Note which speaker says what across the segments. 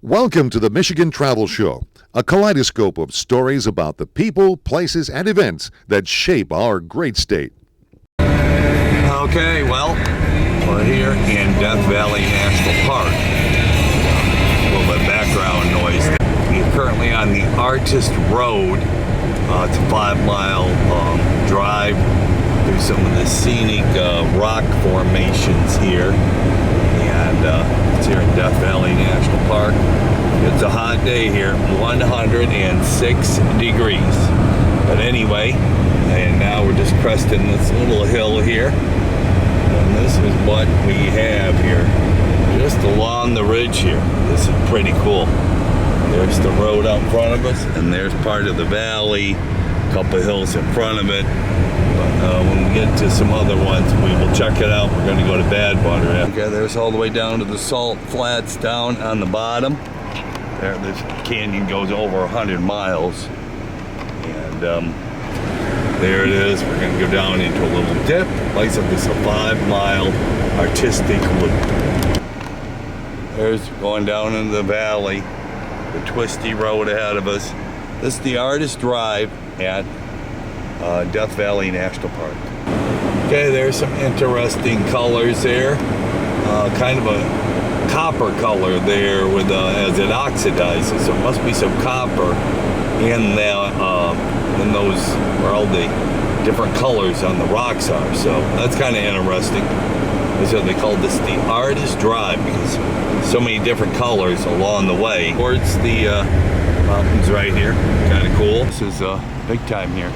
Speaker 1: Welcome to the Michigan Travel Show, a kaleidoscope of stories about the people, places, and events that shape our great state.
Speaker 2: Okay, well, we're here in Death Valley National Park. A little bit of background noise. We're currently on the Artist Road. It's a 5-mile drive through some of the scenic rock formations here. And it's here in Death Valley National Park. It's a hot day here, 106 degrees. But anyway, and now we're just cresting this little hill here. And this is what we have here, just along the ridge here. This is pretty cool. There's the road out in front of us, and there's part of the valley, a couple of hills in front of it. But when we get to some other ones, we will check it out. We're going to go to Badwater. Okay, there's all the way down to the salt flats down on the bottom. There, this canyon goes over 100 miles. And there it is. We're going to go down into a little dip. Like I said, this is a 5-mile artistic loop. There's going down into the valley, the twisty road ahead of us. This is the Artist Drive at Death Valley National Park. Okay, there's some interesting colors there. Kind of a copper color there with as it oxidizes. So it must be some copper in those where all the different colors on the rocks are. So that's kind of interesting. So they call this the Artist Drive because so many different colors along the way. Towards the mountains right here. Kind of cool. This is big time here.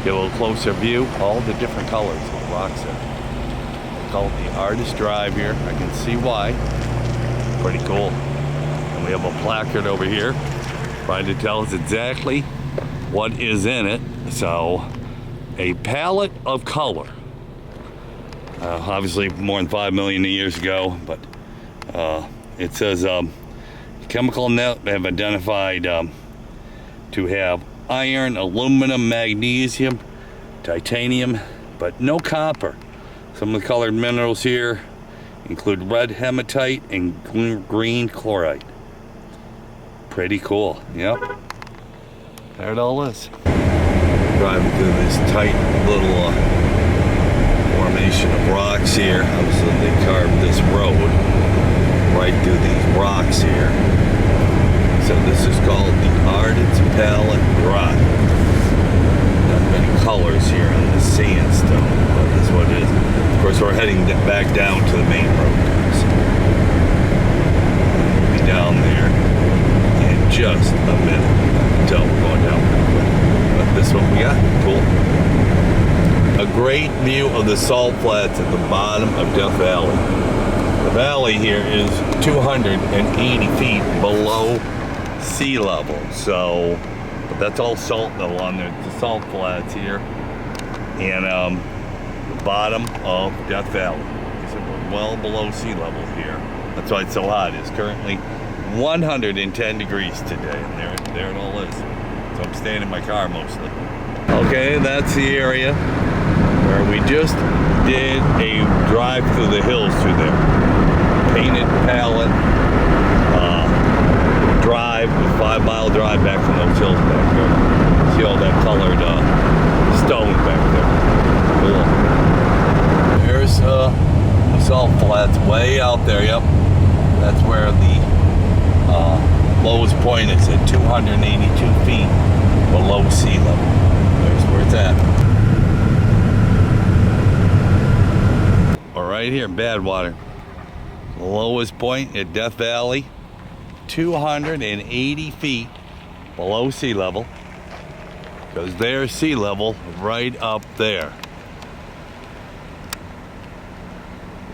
Speaker 2: Get a little closer view, all the different colors of the rocks there. They call it the Artist Drive here. I can see why. Pretty cool. And we have a placard over here trying to tell us exactly what is in it. So, a palette of color. Obviously more than 5 million years ago, but it says chemical net have identified to have iron, aluminum, magnesium, titanium, but no copper. Some of the colored minerals here include red hematite and green chloride. Pretty cool. Yep. There it all is. Driving through this tight little formation of rocks here. Obviously they carved this road right through these rocks here. So this is called the Artist Palette Drive. Not many colors here on the sandstone, but that's what it is. Of course, we're heading back down to the main road. So we'll be down there in just a minute. Until we're going down pretty quick. But this is what we got. Cool. A great view of the salt flats at the bottom of Death Valley. The valley here is 280 feet below sea level, so but that's all salt level on there. The salt flats here, and the bottom of Death Valley. So we're well below sea level here. That's why it's so hot. It's currently 110 degrees today, and there it all is. So I'm staying in my car mostly. Okay, that's the area where we just did a drive through the hills through there. Painted palette drive, 5-mile drive back from those hills back there. See all that colored stone back there. Cool. There's the salt flats way out there. Yep, that's where the lowest point is at 282 feet below sea level. There's where it's at. All right here, Badwater. Lowest point at Death Valley, 280 feet below sea level, because there's sea level right up there.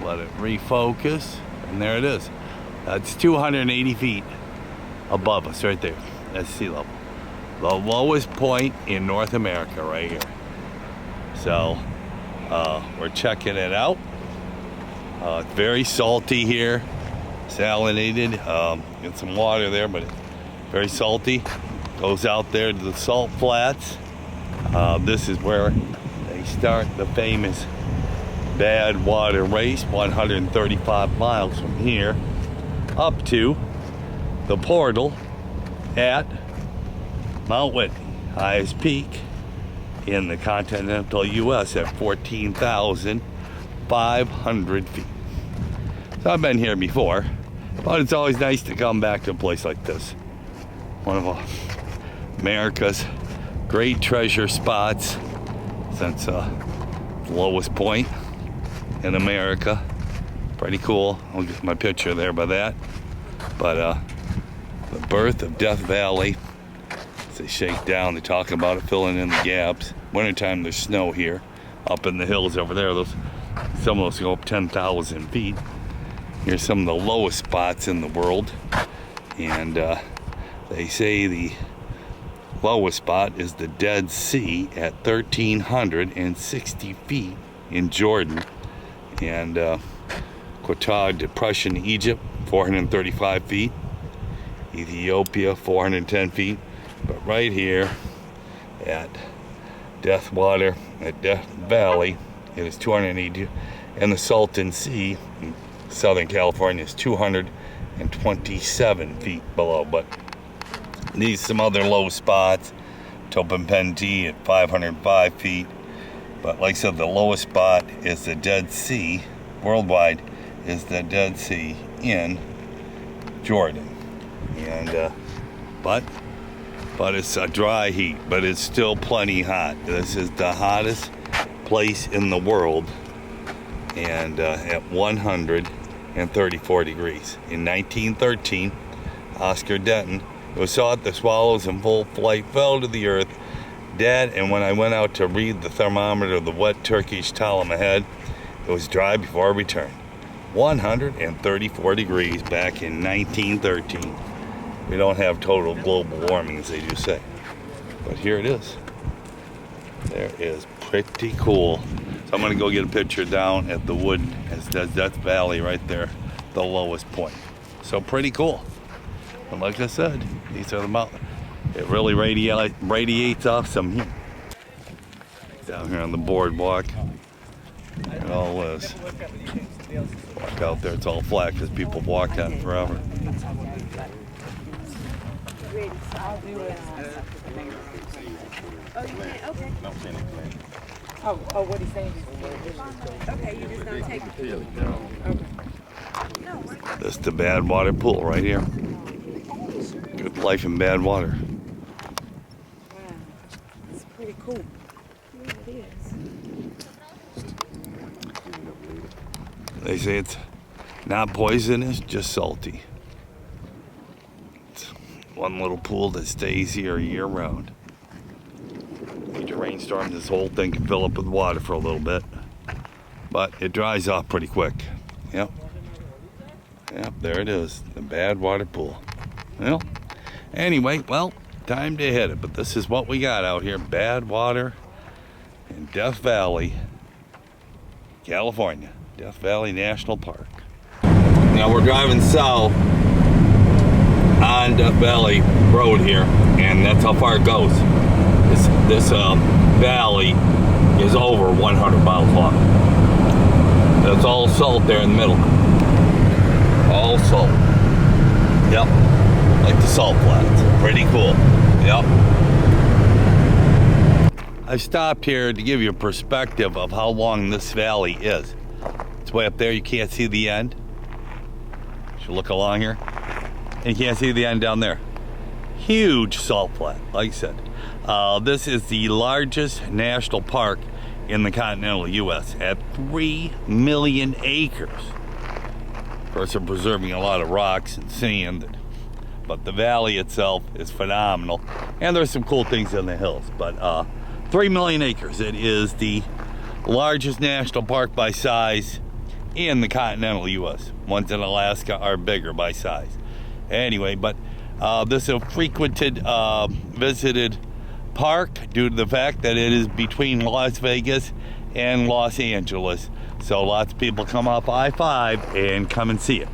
Speaker 2: Let it refocus, and there it is. That's 280 feet above us right there. That's sea level. The lowest point in North America right here. So we're checking it out. It's very salty here, salinated. Get some water there, but it's very salty. Goes out there to the salt flats. This is where they start the famous Badwater race, 135 miles from here up to the portal at Mount Whitney, highest peak in the continental U.S. at 14,500 feet. So I've been here before, but it's always nice to come back to a place like this. One of America's great treasure spots, since the lowest point in America. Pretty cool. I'll get my picture there by that. But the birth of Death Valley, as they shake down, they talk about it filling in the gaps. Wintertime, there's snow here. Up in the hills over there, some of those go up 10,000 feet. Here's some of the lowest spots in the world. And they say the lowest spot is the Dead Sea at 1,360 feet in Jordan. And Qatar Depression, Egypt, 435 feet. Ethiopia, 410 feet. But right here at Death Valley, it is 280. And the Salton Sea in Southern California is 227 feet below. But these some other low spots. Topinpenti at 505 feet. But like I said, the lowest spot is the Dead Sea, worldwide, is the Dead Sea in Jordan. And but it's a dry heat, but it's still plenty hot. This is the hottest place in the world, and at 134 degrees. In 1913, Oscar Denton, who saw it, the swallows in full flight fell to the earth dead, and when I went out to read the thermometer, the wet Turkish column ahead, it was dry before I returned. 134 degrees back in 1913. We don't have total global warming, as they do say. But here it is. There is pretty cool. So I'm gonna go get a picture down at the wood, as does Death Valley right there, the lowest point. So pretty cool. And like I said, these are the mountains. It really radiates off some heat. Down here on the boardwalk, it all is. Walk out there, it's all flat because people walk on it forever.
Speaker 3: Oh, what he's saying is, okay, you just don't take it. Okay.
Speaker 2: This is the bad water pool right here. Good life in bad water.
Speaker 3: Wow, it's pretty cool. Yeah, it is.
Speaker 2: They say it's not poisonous, just salty. It's one little pool that stays here year round. Major rainstorms, this whole thing can fill up with water for a little bit, but it dries off pretty quick. Yep, there it is, the bad water pool. Well, anyway, time to hit it, but this is what we got out here. Bad water in Death Valley, California. Death Valley National Park. Now we're driving south on Death Valley Road here, and that's how far it goes. This valley is over 100 miles long. That's all salt there in the middle. All salt. Yep. Like the salt flats. Pretty cool. Yep. I stopped here to give you a perspective of how long this valley is. It's way up there, you can't see the end. You should look along here. And you can't see the end down there. Huge salt flat, like I said. This is the largest national park in the continental U.S. at 3 million acres. Of course, they're preserving a lot of rocks and sand, but the valley itself is phenomenal. And there's some cool things in the hills, but 3 million acres. It is the largest national park by size in the continental U.S. Ones in Alaska are bigger by size. Anyway, but this is a frequented, visited park due to the fact that it is between Las Vegas and Los Angeles. So lots of people come off I-5 and come and see it.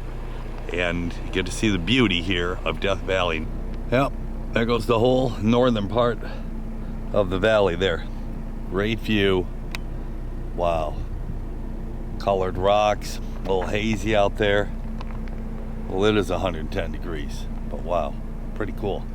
Speaker 2: And you get to see the beauty here of Death Valley. Yep, there goes the whole northern part of the valley there. Great view. Wow. Colored rocks, a little hazy out there. Well, it is 110 degrees, but wow, pretty cool.